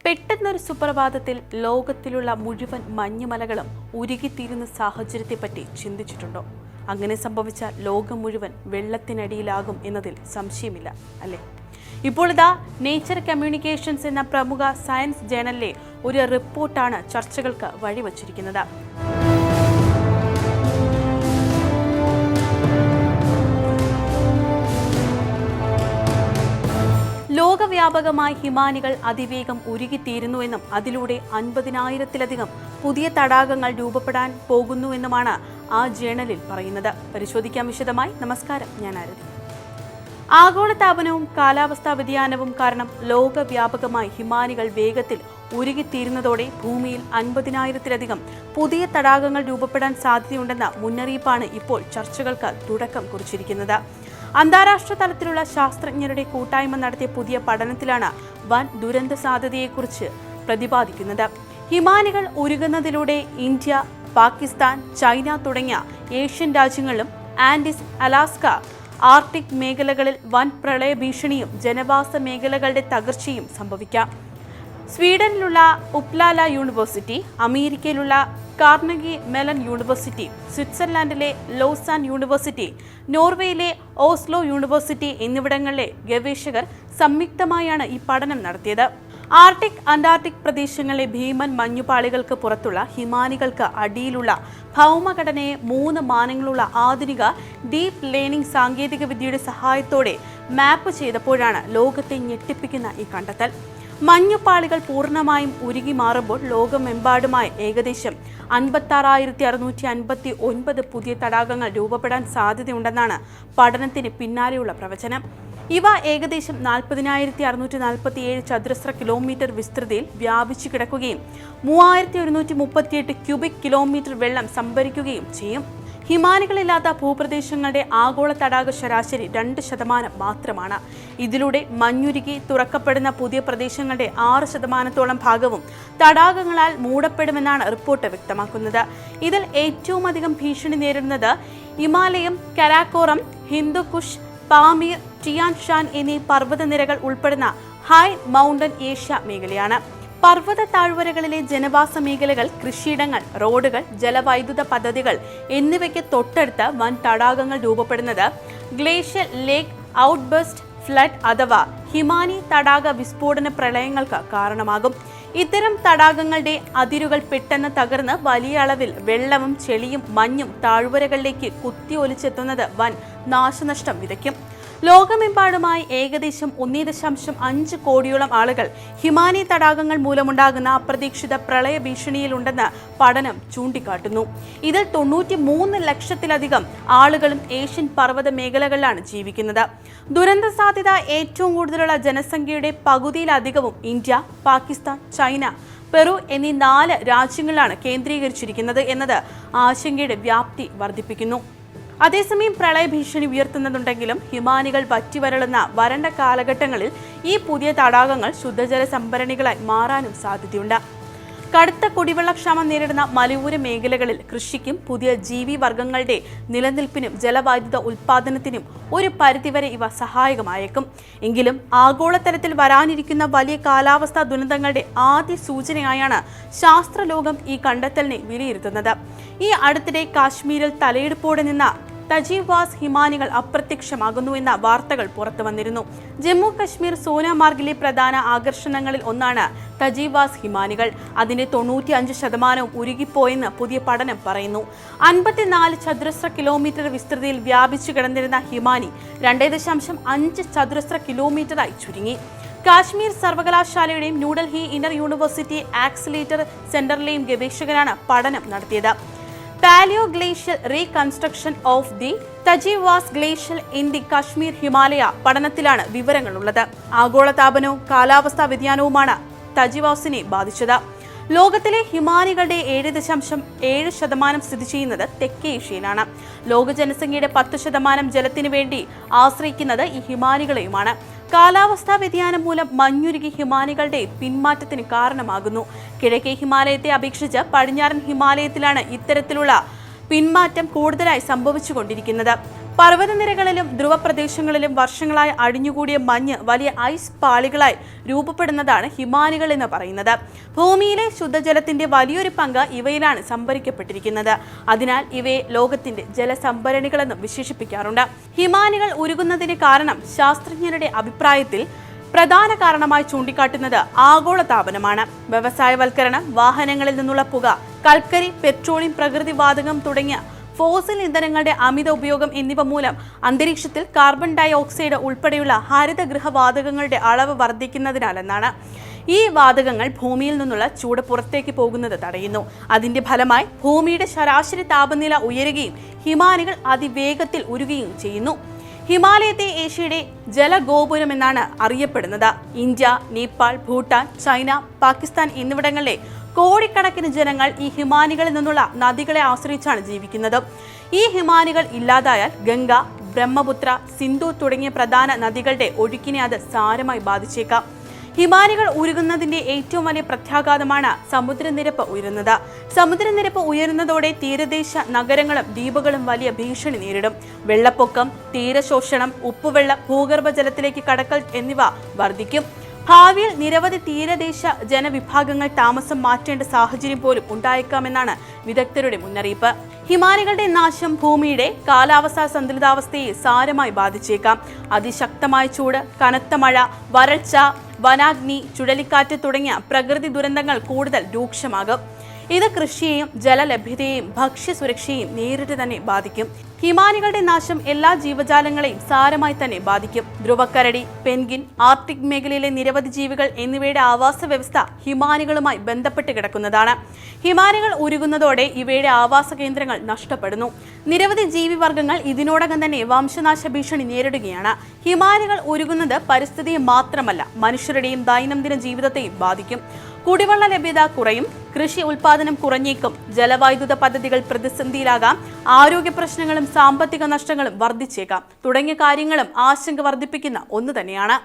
പെട്ടെന്നൊരു സുപ്രഭാതത്തിൽ ലോകത്തിലുള്ള മുഴുവൻ മഞ്ഞുമലകളും ഉരുകിത്തീരുന്ന സാഹചര്യത്തെപ്പറ്റി ചിന്തിച്ചിട്ടുണ്ടോ? അങ്ങനെ സംഭവിച്ചാൽ ലോകം മുഴുവൻ വെള്ളത്തിനടിയിലാകും എന്നതിൽ സംശയമില്ല, അല്ലേ? ഇപ്പോൾ ഇതാ നേച്ചർ കമ്മ്യൂണിക്കേഷൻസ് എന്ന പ്രമുഖ സയൻസ് ജേണലിലെ ഒരു റിപ്പോർട്ടാണ് ചർച്ചകൾക്ക് വഴിവച്ചിരിക്കുന്നത്. ലോകവ്യാപകമായി ഹിമാനികൾ അതിവേഗം ഉരുകിത്തീരുന്നുവെന്നും അതിലൂടെ 50,000-ത്തിലധികം പുതിയ തടാകങ്ങൾ രൂപപ്പെടാൻ പോകുന്നുവെന്നുമാണ് ആ ജേണലിൽ പറയുന്നത്. പരിശോധിക്കാം വിശദമായി. നമസ്കാരം, ഞാൻ ആരതി. ആഗോളതാപനവും കാലാവസ്ഥാ വ്യതിയാനവും കാരണം ലോകവ്യാപകമായി ഹിമാനികൾ വേഗത്തിൽ ഉരുകിത്തീരുന്നതോടെ ഭൂമിയിൽ 50,000-ത്തിലധികം പുതിയ തടാകങ്ങൾ രൂപപ്പെടാൻ സാധ്യതയുണ്ടെന്ന മുന്നറിയിപ്പാണ് ഇപ്പോൾ ചർച്ചകൾക്ക് തുടക്കം കുറിച്ചിരിക്കുന്നത്. അന്താരാഷ്ട്ര തലത്തിലുള്ള ശാസ്ത്രജ്ഞരുടെ കൂട്ടായ്മ നടത്തിയ പുതിയ പഠനത്തിലാണ് വൻ ദുരന്ത സാധ്യതയെക്കുറിച്ച് പ്രതിപാദിക്കുന്നത്. ഹിമാനികൾ ഉരുകുന്നതിലൂടെ ഇന്ത്യ, പാകിസ്ഥാൻ, ചൈന തുടങ്ങിയ ഏഷ്യൻ രാജ്യങ്ങളിലും ആൻഡീസ്, അലാസ്ക, ആർട്ടിക് മേഖലകളിൽ വൻ പ്രളയ ഭീഷണിയും ജനവാസ മേഖലകളുടെ തകർച്ചയും സംഭവിക്കാം. സ്വീഡനിലുള്ള ഉപ്ലാല യൂണിവേഴ്സിറ്റി, അമേരിക്കയിലുള്ള കാർണഗി മെലൺ യൂണിവേഴ്സിറ്റി, സ്വിറ്റ്സർലാൻഡിലെ ലോസാൻ യൂണിവേഴ്സിറ്റി, നോർവേയിലെ ഓസ്ലോ യൂണിവേഴ്സിറ്റി എന്നിവിടങ്ങളിലെ ഗവേഷകർ സംയുക്തമായാണ് ഈ പഠനം നടത്തിയത്. ആർട്ടിക്, അന്റാർട്ടിക് പ്രദേശങ്ങളിലെ ഭീമൻ മഞ്ഞുപാളികൾക്ക് പുറത്തുള്ള ഹിമാനികൾക്ക് അടിയിലുള്ള ഭൗമഘടനയെ 3 മാനങ്ങളുള്ള ആധുനിക ഡീപ് ലേണിംഗ് സാങ്കേതിക വിദ്യയുടെ സഹായത്തോടെ മാപ്പ് ചെയ്തപ്പോഴാണ് ലോകത്തെ ഞെട്ടിപ്പിക്കുന്ന ഈ കണ്ടെത്തൽ. മഞ്ഞുപാളികൾ പൂർണ്ണമായും ഉരുകി മാറുമ്പോൾ ലോകമെമ്പാടുമായി ഏകദേശം 56,659 പുതിയ തടാകങ്ങൾ രൂപപ്പെടാൻ സാധ്യതയുണ്ടെന്നാണ് പഠനത്തിന് പിന്നാലെയുള്ള പ്രവചനം. ഇവ ഏകദേശം 40,647 ചതുരശ്ര കിലോമീറ്റർ വിസ്തൃതിയിൽ വ്യാപിച്ചു കിടക്കുകയും 3,138 ക്യൂബിക് കിലോമീറ്റർ വെള്ളം സംഭരിക്കുകയും ചെയ്യും. ഹിമാനികളില്ലാത്ത ഭൂപ്രദേശങ്ങളുടെ ആഗോള തടാക ശരാശരി 2% മാത്രമാണ്. ഇതിലൂടെ മഞ്ഞുരുകി തുറക്കപ്പെടുന്ന പുതിയ പ്രദേശങ്ങളുടെ 6%-ഓളം ഭാഗവും തടാകങ്ങളാൽ മൂടപ്പെടുമെന്നാണ് റിപ്പോർട്ട് വ്യക്തമാക്കുന്നത്. ഇതിൽ ഏറ്റവും അധികം ഭീഷണി നേരിടുന്നത് ഹിമാലയം, കരാക്കോറം, ഹിന്ദുകുഷ്, പാമീർ, ടിയാൻ ഷാൻ എന്നീ പർവ്വതനിരകൾ ഉൾപ്പെടുന്ന ഹൈ മൗണ്ടൻ ഏഷ്യ മേഖലയാണ്. പർവ്വത താഴ്വരകളിലെ ജനവാസ മേഖലകൾ, കൃഷിയിടങ്ങൾ, റോഡുകൾ, ജലവൈദ്യുത പദ്ധതികൾ എന്നിവയ്ക്ക് തൊട്ടടുത്ത് വൻ തടാകങ്ങൾ രൂപപ്പെടുന്നത് ഗ്ലേഷ്യൽ ലേക്ക് ഔട്ട്ബസ്റ്റ് ഫ്ലഡ് അഥവാ ഹിമാനി തടാക വിസ്ഫോടന പ്രളയങ്ങൾക്ക് കാരണമാകും. ഇത്തരം തടാകങ്ങളുടെ അതിരുകൾ പെട്ടെന്ന് തകർന്ന് വലിയ അളവിൽ വെള്ളവും ചെളിയും മഞ്ഞും താഴ്വരകളിലേക്ക് കുത്തിയൊലിച്ചെത്തുന്നത് വൻ നാശനഷ്ടം വിതയ്ക്കും. ലോകമെമ്പാടുമായി ഏകദേശം 1.5 കോടിയോളം ആളുകൾ ഹിമാനി തടാകങ്ങൾ മൂലമുണ്ടാകുന്ന അപ്രതീക്ഷിത പ്രളയ ഭീഷണിയിലുണ്ടെന്ന് പഠനം ചൂണ്ടിക്കാട്ടുന്നു. ഇതിൽ 93 ലക്ഷത്തിലധികം ആളുകളും ഏഷ്യൻ പർവ്വത മേഖലകളിലാണ് ജീവിക്കുന്നത്. ദുരന്ത സാധ്യത ഏറ്റവും കൂടുതലുള്ള ജനസംഖ്യയുടെ പകുതിയിലധികവും ഇന്ത്യ, പാകിസ്ഥാൻ, ചൈന, പെറു എന്നീ 4 രാജ്യങ്ങളിലാണ് കേന്ദ്രീകരിച്ചിരിക്കുന്നത് എന്നത് ആശങ്കയുടെ വ്യാപ്തി വർദ്ധിപ്പിക്കുന്നു. അതേസമയം പ്രളയ ഭീഷണി ഉയർത്തുന്നുണ്ടെങ്കിലും ഹിമാനികൾ വറ്റിവരളുന്ന വരണ്ട കാലഘട്ടങ്ങളിൽ ഈ പുതിയ തടാകങ്ങൾ ശുദ്ധജല സംഭരണികളായി മാറാനും സാധ്യതയുണ്ട്. കടുത്ത കുടിവെള്ളക്ഷാമം നേരിടുന്ന മലയോര മേഖലകളിൽ കൃഷിക്കും പുതിയ ജീവിവർഗങ്ങളുടെ നിലനിൽപ്പിനും ജലവൈദ്യുത ഉൽപ്പാദനത്തിനും ഒരു പരിധിവരെ ഇവ സഹായകമായേക്കും. എങ്കിലും ആഗോളതലത്തിൽ വരാനിരിക്കുന്ന വലിയ കാലാവസ്ഥാ ദുരന്തങ്ങളുടെ ആദ്യ സൂചനയായാണ് ശാസ്ത്രലോകം ഈ കണ്ടെത്തലിനെ വിലയിരുത്തുന്നത്. ഈ അടുത്തിടെ കാശ്മീരിൽ തലയെടുപ്പോടെ നിന്ന തജീവാസ് ഹിമാനികൾ അപ്രത്യക്ഷമാകുന്നുവെന്ന വാർത്തകൾ പുറത്തു വന്നിരുന്നു. ജമ്മു കശ്മീർ സോനാമാർഗിലെ പ്രധാന ആകർഷണങ്ങളിൽ ഒന്നാണ് തജീവാസ് ഹിമാനികൾ. അതിന്റെ 95% ഉരുകിപ്പോയെന്ന് പുതിയ പഠനം പറയുന്നു. 54 ചതുരശ്ര കിലോമീറ്റർ വിസ്തൃതിയിൽ വ്യാപിച്ചു കിടന്നിരുന്ന ഹിമാനി 2.5 ചതുരശ്ര കിലോമീറ്ററായി ചുരുങ്ങി. കാശ്മീർ സർവകലാശാലയുടെയും ന്യൂഡൽഹി ഇന്റർ യൂണിവേഴ്സിറ്റി ആക്സിലേറ്റർ സെന്ററിലെയും ഗവേഷകരാണ് പഠനം നടത്തിയത്. Paleo glacial reconstruction of the Thajiwas glacial in the Kashmir Himalaya പഠനത്തിലാണ് വിവരങ്ങളുള്ളത്. ആഗോളതാപനവും കാലാവസ്ഥാ വ്യതിയാനവുമാണ് തജീവാസിനെ ബാധിച്ചത്. ലോകത്തിലെ ഹിമാനികളുടെ 7.7% സ്ഥിതി ചെയ്യുന്നത് തെക്കേ ഏഷ്യയിലാണ്. ലോക ജനസംഖ്യയുടെ 10% ജലത്തിനു വേണ്ടി ആശ്രയിക്കുന്നത് ഈ ഹിമാനികളെയുമാണ്. കാലാവസ്ഥാ വ്യതിയാനം മൂലം മഞ്ഞുരുകി ഹിമാനികളുടെ പിന്മാറ്റത്തിന് കാരണമാകുന്നു. കിഴക്കേ ഹിമാലയത്തെ അപേക്ഷിച്ച് പടിഞ്ഞാറൻ ഹിമാലയത്തിലാണ് ഇത്തരത്തിലുള്ള പിന്മാറ്റം കൂടുതലായി സംഭവിച്ചുകൊണ്ടിരിക്കുന്നത്. പർവ്വതനിരകളിലും ധ്രുവപ്രദേശങ്ങളിലും വർഷങ്ങളായി അടിഞ്ഞുകൂടിയ മഞ്ഞ് വലിയ ഐസ് പാളികളായി രൂപപ്പെടുന്നതാണ് ഹിമാനികൾ എന്ന് പറയുന്നത്. ഭൂമിയിലെ ശുദ്ധജലത്തിന്റെ വലിയൊരു പങ്ക് ഇവയിലാണ് സംഭരിക്കപ്പെട്ടിരിക്കുന്നത്. അതിനാൽ ഇവയെ ലോകത്തിന്റെ ജലസംഭരണികളെന്നും വിശേഷിപ്പിക്കാറുണ്ട്. ഹിമാനികൾ ഉരുകുന്നതിന് കാരണം ശാസ്ത്രജ്ഞരുടെ അഭിപ്രായത്തിൽ പ്രധാന കാരണമായി ചൂണ്ടിക്കാട്ടുന്നത് ആഗോളതാപനമാണ്. വ്യവസായവൽക്കരണം, വാഹനങ്ങളിൽ നിന്നുള്ള പുക, കൽക്കരി, പെട്രോളിയം, പ്രകൃതിവാതകം തുടങ്ങിയ ഫോസിൽ ഇന്ധനങ്ങളുടെ അമിത ഉപയോഗം എന്നിവ മൂലം അന്തരീക്ഷത്തിൽ കാർബൺ ഡൈ ഓക്സൈഡ് ഉൾപ്പെടെയുള്ള ഹരിതഗൃഹവാതകങ്ങളുടെ അളവ് വർദ്ധിക്കുന്നതിനാലെന്നാണ്. ഈ വാതകങ്ങൾ ഭൂമിയിൽ നിന്നുള്ള ചൂട് പുറത്തേക്ക് പോകുന്നത് തടയുന്നു. അതിന്റെ ഫലമായി ഭൂമിയുടെ ശരാശരി താപനില ഉയരുകയും ഹിമാനികൾ അതിവേഗത്തിൽ ഉരുകുകയും ചെയ്യുന്നു. ഹിമാലയത്തെ ഏഷ്യയുടെ ജലഗോപുരം എന്നാണ് അറിയപ്പെടുന്നത്. ഇന്ത്യ, നേപ്പാൾ, ഭൂട്ടാൻ, ചൈന, പാകിസ്ഥാൻ എന്നിവിടങ്ങളിലെ കോടിക്കണക്കിന് ജനങ്ങൾ ഈ ഹിമാനികളിൽ നിന്നുള്ള നദികളെ ആശ്രയിച്ചാണ് ജീവിക്കുന്നത്. ഈ ഹിമാനികൾ ഇല്ലാതായാൽ ഗംഗ, ബ്രഹ്മപുത്ര, സിന്ധു തുടങ്ങിയ പ്രധാന നദികളുടെ ഒഴുക്കിനെ അത് സാരമായി ബാധിച്ചേക്കാം. ഹിമാനികൾ ഉരുകുന്നതിന്റെ ഏറ്റവും വലിയ പ്രത്യാഘാതമാണ് സമുദ്രനിരപ്പ് ഉയരുന്നത്. സമുദ്രനിരപ്പ് ഉയരുന്നതോടെ തീരദേശ നഗരങ്ങളും ദ്വീപുകളും വലിയ ഭീഷണി നേരിടും. വെള്ളപ്പൊക്കം, തീരശോഷണം, ഉപ്പുവെള്ളം, ഭൂഗർഭജലത്തിലേക്ക് കടക്കൽ എന്നിവ വർദ്ധിക്കും. ഭാവിയിൽ നിരവധി തീരദേശ ജനവിഭാഗങ്ങൾ താമസം മാറ്റേണ്ട സാഹചര്യം പോലും ഉണ്ടായേക്കാമെന്നാണ് വിദഗ്ധരുടെ മുന്നറിയിപ്പ്. ഹിമാനികളുടെ നാശം ഭൂമിയുടെ കാലാവസ്ഥാ സന്തുലിതാവസ്ഥയെ സാരമായി ബാധിച്ചേക്കാം. അതിശക്തമായ ചൂട്, കനത്ത മഴ, വരൾച്ച, വനാഗ്നി, ചുഴലിക്കാറ്റ് തുടങ്ങിയ പ്രകൃതി ദുരന്തങ്ങൾ കൂടുതൽ രൂക്ഷമാകും. ഇത് കൃഷിയെയും ജലലഭ്യതയെയും ഭക്ഷ്യസുരക്ഷയെയും നേരിട്ട് തന്നെ ബാധിക്കും. ഹിമാനികളുടെ നാശം എല്ലാ ജീവജാലങ്ങളെയും സാരമായി തന്നെ ബാധിക്കും. ധ്രുവക്കരടി, പെൻഗിൻ, ആർട്ടിക് മേഖലയിലെ നിരവധി ജീവികൾ എന്നിവയുടെ ആവാസ വ്യവസ്ഥ ഹിമാനികളുമായി ബന്ധപ്പെട്ട് കിടക്കുന്നതാണ്. ഹിമാനികൾ ഉരുകുന്നതോടെ ഇവയുടെ ആവാസ കേന്ദ്രങ്ങൾ നഷ്ടപ്പെടുന്നു. നിരവധി ജീവിവർഗങ്ങൾ ഇതിനോടകം തന്നെ വംശനാശ ഭീഷണി നേരിടുകയാണ്. ഹിമാനികൾ ഉരുകുന്നത് പരിസ്ഥിതിയെ മാത്രമല്ല, മനുഷ്യരുടെയും ദൈനംദിന ജീവിതത്തെയും ബാധിക്കും. കുടിവെള്ള ലഭ്യത കുറയും, കൃഷി ഉൽപാദനം കുറഞ്ഞേക്കും, ജലവൈദ്യുത പദ്ധതികൾ പ്രതിസന്ധിയിലാകാം, ആരോഗ്യ പ്രശ്നങ്ങളും സാമ്പത്തിക നഷ്ടങ്ങളും വർദ്ധിച്ചേക്കാം തുടങ്ങിയ കാര്യങ്ങളും ആശങ്ക വർദ്ധിപ്പിക്കുന്ന ഒന്ന് തന്നെയാണ്.